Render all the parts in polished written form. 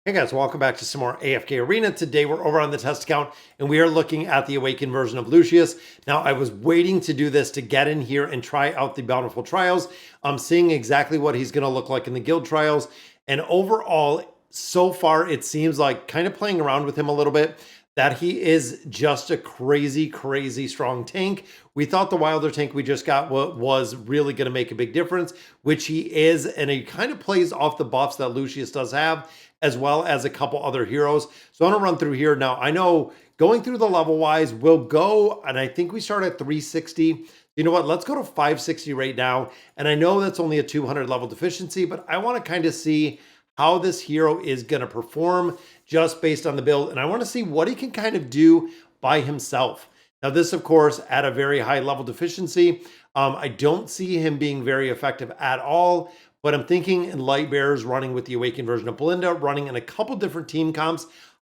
Hey guys, welcome back to some more AFK Arena. Today we're over on the test account and we are looking at the awakened version of Lucius. Now I was waiting to do this to get in here and try out the Bountiful Trials. I'm seeing exactly what he's going to look like in the guild trials. And overall, so far it seems like, kind of playing around with him a little bit, that he is just a crazy strong tank. We thought the Wilder tank we just got was really going to make a big difference, which he is, and he kind of plays off the buffs that Lucius does have, as well as a couple other heroes. So I'm gonna run through here. Now, I know going through the level wise, we'll go, and I think we start at 360. You know what, let's go to 560 right now. And I know that's only a 200 level deficiency, but I wanna kind of see how this hero is gonna perform just based on the build. And I wanna see what he can kind of do by himself. Now this, of course, at a very high level deficiency. I don't see him being very effective at all, but I'm thinking in Light Bearers running with the Awakened version of Belinda, running in a couple different team comps,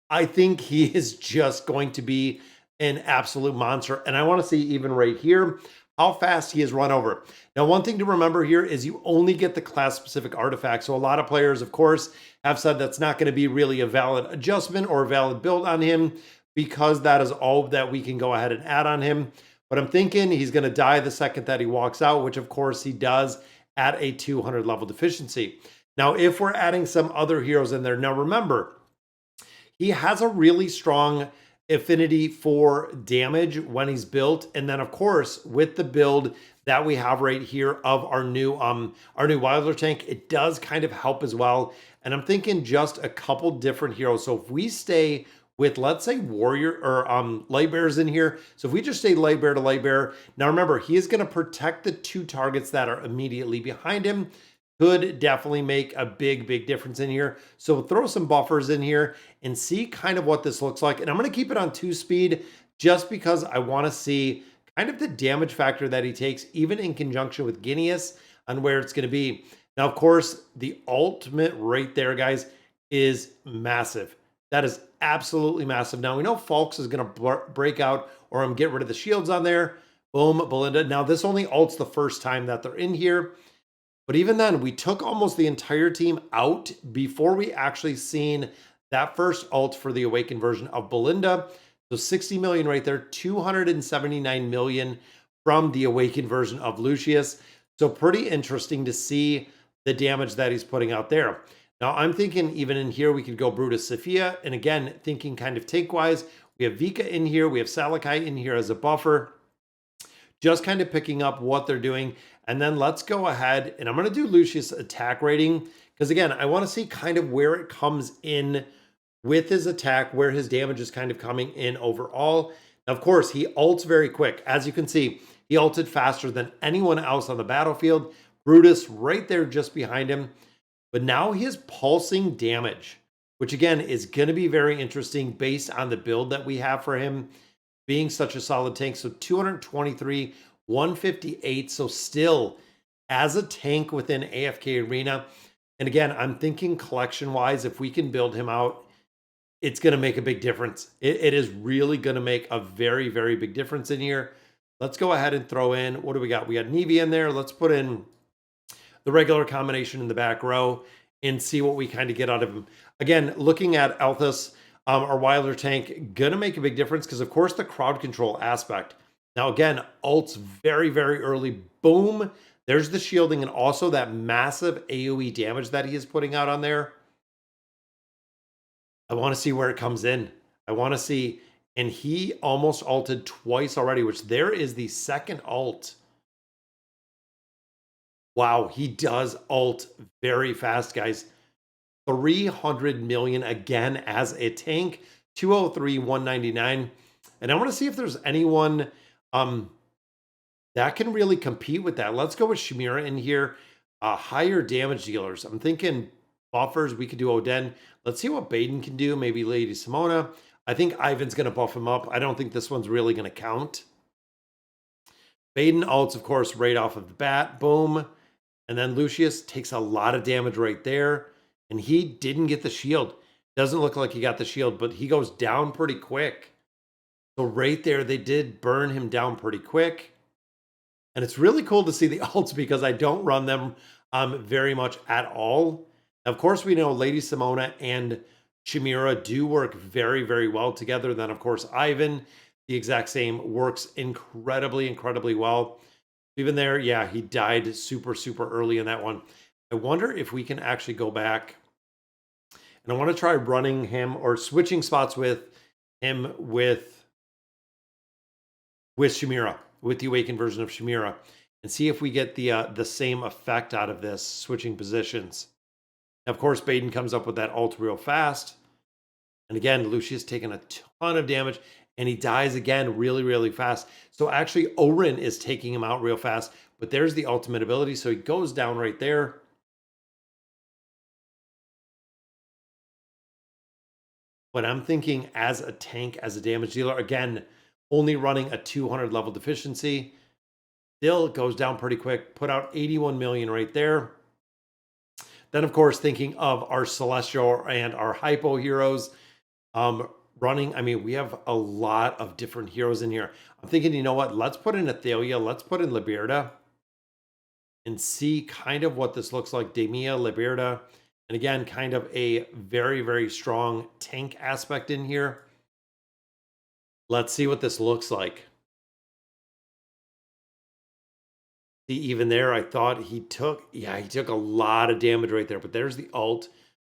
I think he is just going to be an absolute monster. And I want to see even right here how fast he has run over. Now, one thing to remember here is you only get the class-specific artifacts. So a lot of players, of course, have said that's not going to be really a valid adjustment or a valid build on him because that is all that we can go ahead and add on him. But I'm thinking he's going to die the second that he walks out, which of course he does at a 200 level deficiency. Now, if we're adding some other heroes in there, now remember, he has a really strong affinity for damage when he's built. And then of course, with the build that we have right here of our new Wilder tank, it does kind of help as well. And I'm thinking just a couple different heroes. So if we stay with, let's say, warrior or light bearers in here. So if we just stay light bearer to light bearer, now remember, he is going to protect the two targets that are immediately behind him. Could definitely make a big difference in here. So we'll throw some buffers in here and see kind of what this looks like. And I'm going to keep it on 2-speed just because I want to see kind of the damage factor that he takes, even in conjunction with Guineas, on where it's going to be. Now, of course, the ultimate right there, guys, is massive. That is absolutely massive. Now, we know Falks is going to break out or get rid of the shields on there. Boom, Belinda. Now, this only ults the first time that they're in here. But even then, we took almost the entire team out before we actually seen that first ult for the Awakened version of Belinda. So 60 million right there, 279 million from the Awakened version of Lucius. So pretty interesting to see the damage that he's putting out there. Now, I'm thinking even in here, we could go Brutus Sophia. And again, thinking kind of tank-wise, we have Vika in here. We have Salakai in here as a buffer. Just kind of picking up what they're doing. And then let's go ahead, and I'm going to do Lucius attack rating. Because again, I want to see kind of where it comes in with his attack, where his damage is kind of coming in overall. Now, of course, he ults very quick. As you can see, he ulted faster than anyone else on the battlefield. Brutus right there just behind him. But now he is pulsing damage, which again is going to be very interesting based on the build that we have for him being such a solid tank. So 223, 158. So still as a tank within AFK Arena. And again, I'm thinking collection wise, if we can build him out, it's going to make a big difference. It is really going to make a very big difference in here. Let's go ahead and throw in, what do we got? We got Nevi in there. Let's put in the regular combination in the back row and see what we kind of get out of him. Again, looking at Althus, our Wilder tank, gonna make a big difference because of course the crowd control aspect. Now again, ults very early, boom. There's the shielding and also that massive AoE damage that he is putting out on there. I want to see where it comes in. I want to see, and he almost ulted twice already, which there is the second ult. Wow, he does ult very fast, guys. 300 million again as a tank, 203, 199. And I want to see if there's anyone that can really compete with that. Let's go with Shamira in here. Higher damage dealers. I'm thinking buffers. We could do Oden. Let's see what Baden can do. Maybe Lady Simona. I think Ivan's going to buff him up. I don't think this one's really going to count. Baden ults, of course, right off of the bat. Boom. And then Lucius takes a lot of damage right there. And he didn't get the shield. Doesn't look like he got the shield, but he goes down pretty quick. So right there, they did burn him down pretty quick. And it's really cool to see the ults because I don't run them very much at all. Of course, we know Lady Simona and Chimera do work very, very well together. Then, of course, Ivan, the exact same, works incredibly, incredibly well. Even there, yeah, he died super, super early in that one. I wonder if we can actually go back, and I want to try running him or switching spots with him with Chimera, with the awakened version of Chimera, and see if we get the same effect out of this switching positions. Of course, Baden comes up with that ult real fast. And again, Lucius taking a ton of damage and he dies again really, really fast. So actually, Orin is taking him out real fast, but there's the ultimate ability. So he goes down right there. But I'm thinking as a tank, as a damage dealer, again, only running a 200 level deficiency. Still goes down pretty quick. Put out 81 million right there. Then, of course, thinking of our Celestial and our Hypo heroes. Running, I mean, we have a lot of different heroes in here. I'm thinking, you know what? Let's put in Athalia. Let's put in Liberta and see kind of what this looks like. Demia, Liberta. And again, kind of a very, very strong tank aspect in here. Let's see what this looks like. See, even there, I thought he took a lot of damage right there. But there's the ult.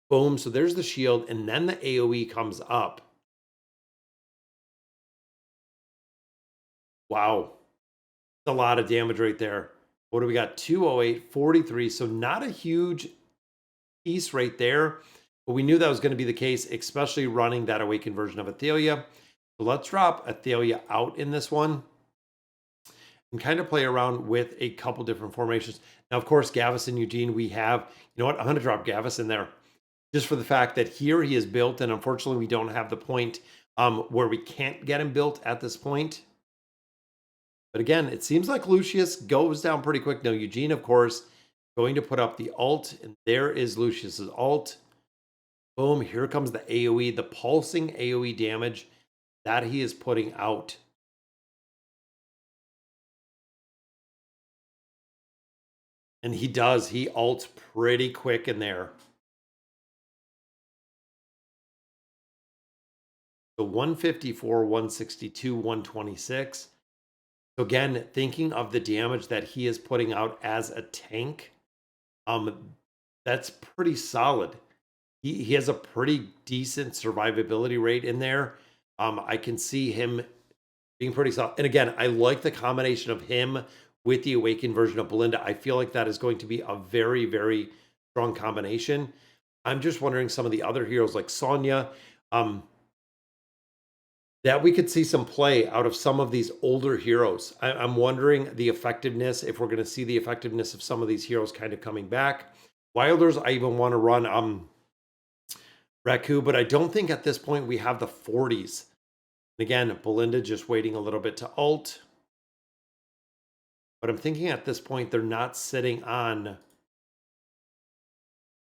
Boom. So there's the shield. And then the AoE comes up. Wow. A lot of damage right there. What do we got? 208, 43. So not a huge piece right there. But we knew that was going to be the case, especially running that awakened version of Athalia. So let's drop Athalia out in this one and kind of play around with a couple different formations. Now, of course, Gavis and Eugene, we have, you know what? I'm going to drop Gavis in there just for the fact that here he is built. And unfortunately, we don't have the point where we can't get him built at this point. But again, it seems like Lucius goes down pretty quick. Now, Eugene, of course, going to put up the ult, and there is Lucius's ult. Boom, here comes the AoE, the pulsing AoE damage that he is putting out. And he does, he ults pretty quick in there. So 154, 162, 126. So again, thinking of the damage that he is putting out as a tank, that's pretty solid. He has a pretty decent survivability rate in there. I can see him being pretty solid. And again, I like the combination of him with the awakened version of Belinda. I feel like that is going to be a very, very strong combination. I'm just wondering some of the other heroes like Sonya, that we could see some play out of some of these older heroes. I'm wondering the effectiveness, if we're going to see the effectiveness of some of these heroes kind of coming back. Wilders, I even want to run Raku, but I don't think at this point we have the 40s. And again, Belinda just waiting a little bit to ult. But I'm thinking at this point they're not sitting on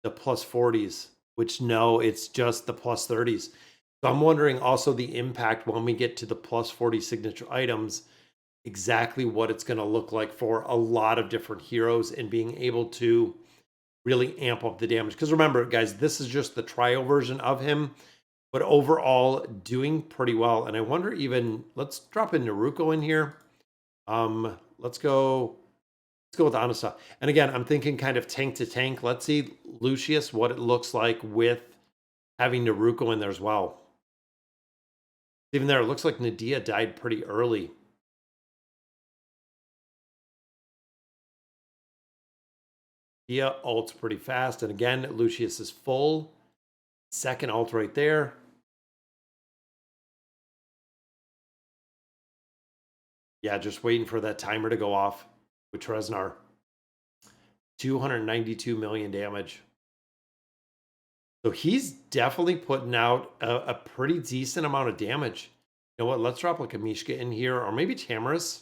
the plus 40s, which no, it's just the plus 30s. So I'm wondering also the impact when we get to the plus 40 signature items, exactly what it's going to look like for a lot of different heroes and being able to really amp up the damage. Because remember, guys, this is just the trial version of him, but overall doing pretty well. And I wonder even, let's drop in Naruko in here. Let's go with Anasa. And again, I'm thinking kind of tank to tank. Let's see Lucius, what it looks like with having Naruko in there as well. Even there, it looks like Nadia died pretty early. Nadia ults pretty fast. And again, Lucius is full. Second ult right there. Yeah, just waiting for that timer to go off with Treznar. 292 million damage. So he's definitely putting out a pretty decent amount of damage. You know what? Let's drop like a Mishka in here, or maybe Tamris.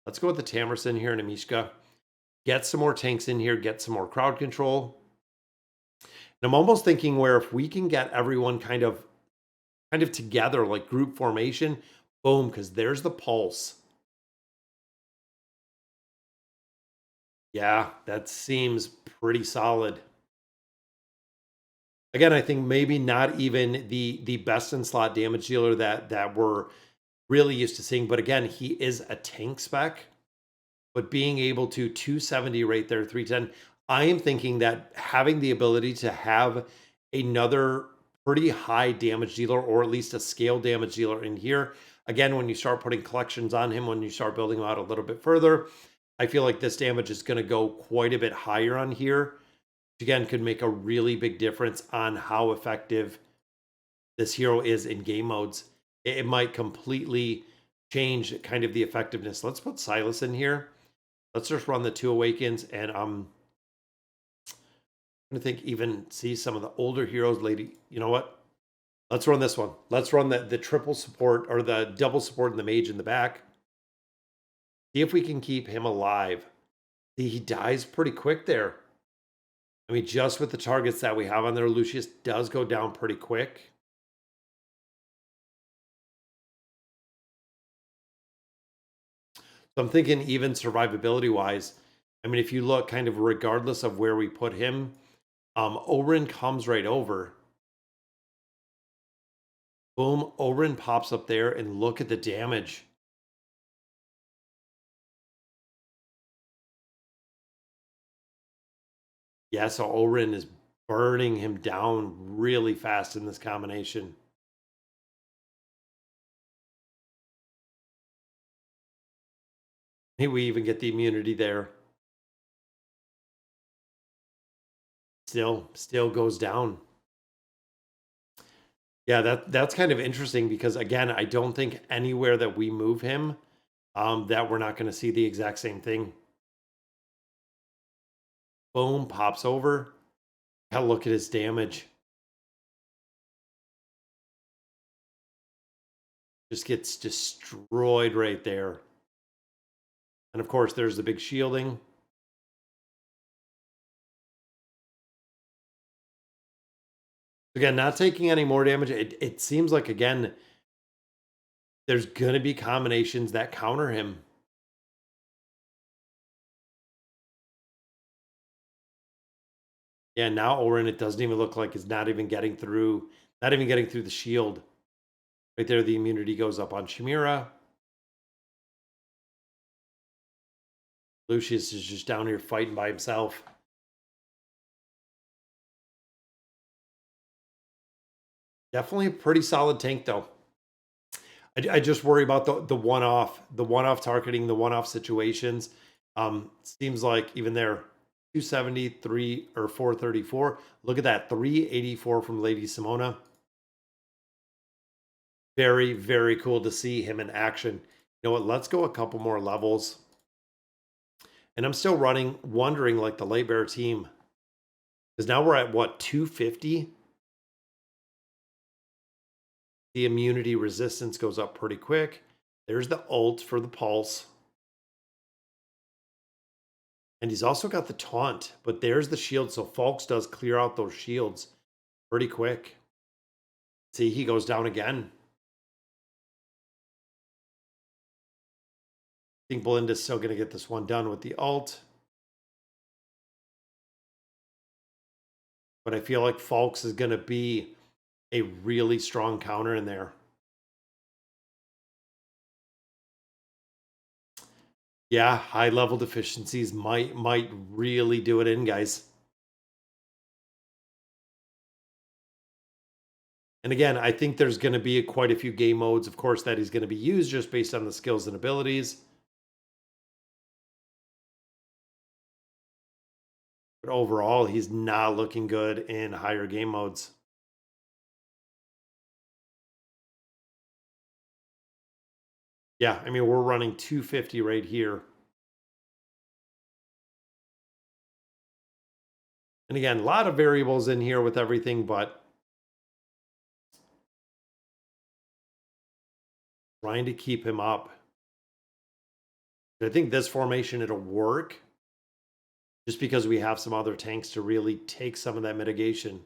Let's go with the Tamris in here and a Mishka. Get some more tanks in here, get some more crowd control. And I'm almost thinking where if we can get everyone kind of together, like group formation, boom, because there's the pulse. Yeah, that seems pretty solid. Again, I think maybe not even the best in slot damage dealer that we're really used to seeing. But again, he is a tank spec. But being able to 270 right there, 310, I am thinking that having the ability to have another pretty high damage dealer, or at least a scale damage dealer in here. Again, when you start putting collections on him, when you start building him out a little bit further, I feel like this damage is going to go quite a bit higher on here. Which again, could make a really big difference on how effective this hero is in game modes. It might completely change kind of the effectiveness. Let's put Silas in here. Let's just run the 2 Awakens, and I'm going to think even see some of the older heroes, lady. You know what? Let's run this one. Let's run the triple support, or the double support and the mage in the back. See if we can keep him alive. See, he dies pretty quick there. I mean, just with the targets that we have on there, Lucius does go down pretty quick. So I'm thinking even survivability wise, I mean, if you look kind of regardless of where we put him, Orin comes right over. Boom, Orin pops up there, and look at the damage. Yeah, so Orin is burning him down really fast in this combination. Hey, we even get the immunity there. Still goes down. Yeah, that's kind of interesting because again, I don't think anywhere that we move him, that we're not going to see the exact same thing. Boom, pops over. Gotta look at his damage. Just gets destroyed right there. And of course, there's the big shielding. Again, not taking any more damage. It seems like, again, there's going to be combinations that counter him. Yeah, now Orin, it doesn't even look like is not even getting through, the shield. Right there, the immunity goes up on Chimera. Lucius is just down here fighting by himself. Definitely a pretty solid tank, though. I just worry about the one-off targeting, the one-off situations. Seems like even there, 273 or 434. Look at that, 384 from Lady Simona. Very, very cool to see him in action. You know what? Let's go a couple more levels. And I'm still wondering like the Light Bearer team. Because now we're at what, 250? The immunity resistance goes up pretty quick. There's the ult for the pulse. And he's also got the taunt, but there's the shield. So Falks does clear out those shields pretty quick. See, he goes down again. I think Belinda's still going to get this one done with the ult. But I feel like Falks is going to be a really strong counter in there. Yeah, high level deficiencies might really do it in, guys. And again, I think there's going to be quite a few game modes, of course, that he's going to be used just based on the skills and abilities. But overall, he's not looking good in higher game modes. Yeah, I mean, we're running 250 right here. And again, a lot of variables in here with everything, but trying to keep him up. I think this formation, it'll work just because we have some other tanks to really take some of that mitigation.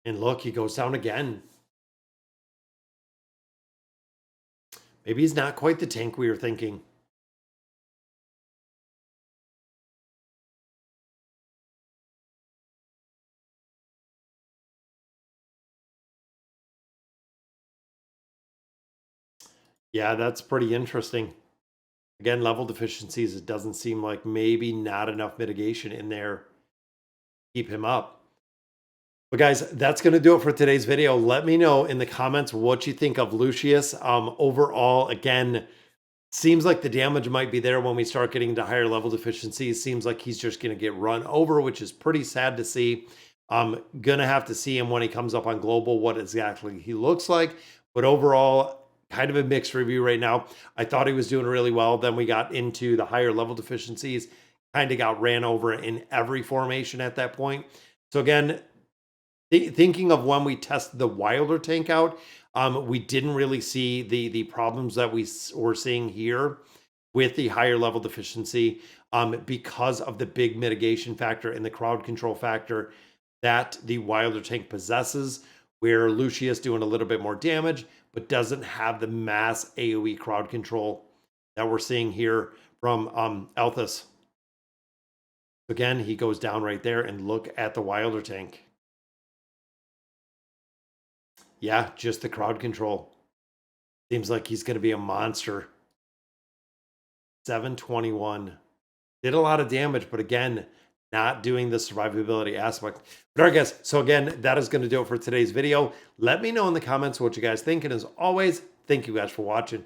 And look, he goes down again. Maybe he's not quite the tank we were thinking. Yeah, that's pretty interesting. Again, level deficiencies, it doesn't seem like maybe not enough mitigation in there to keep him up. But guys, that's going to do it for today's video. Let me know in the comments what you think of Lucius. Overall, again, seems like the damage might be there when we start getting into higher level deficiencies. Seems like he's just going to get run over, which is pretty sad to see. I'm going to have to see him when he comes up on global, what exactly he looks like. But overall, kind of a mixed review right now. I thought he was doing really well. Then we got into the higher level deficiencies, kind of got ran over in every formation at that point. So again, thinking of when we tested the wilder tank out, we didn't really see the problems that were seeing here with the higher level deficiency, because of the big mitigation factor and the crowd control factor that the wilder tank possesses, where Lucius doing a little bit more damage, but doesn't have the mass AoE crowd control that we're seeing here from Althus. Again, he goes down right there, and look at the wilder tank. Yeah, just the crowd control. Seems like he's going to be a monster. 721. Did a lot of damage, but again, not doing the survivability aspect. But all right, guys. So again, that is going to do it for today's video. Let me know in the comments what you guys think. And as always, thank you guys for watching.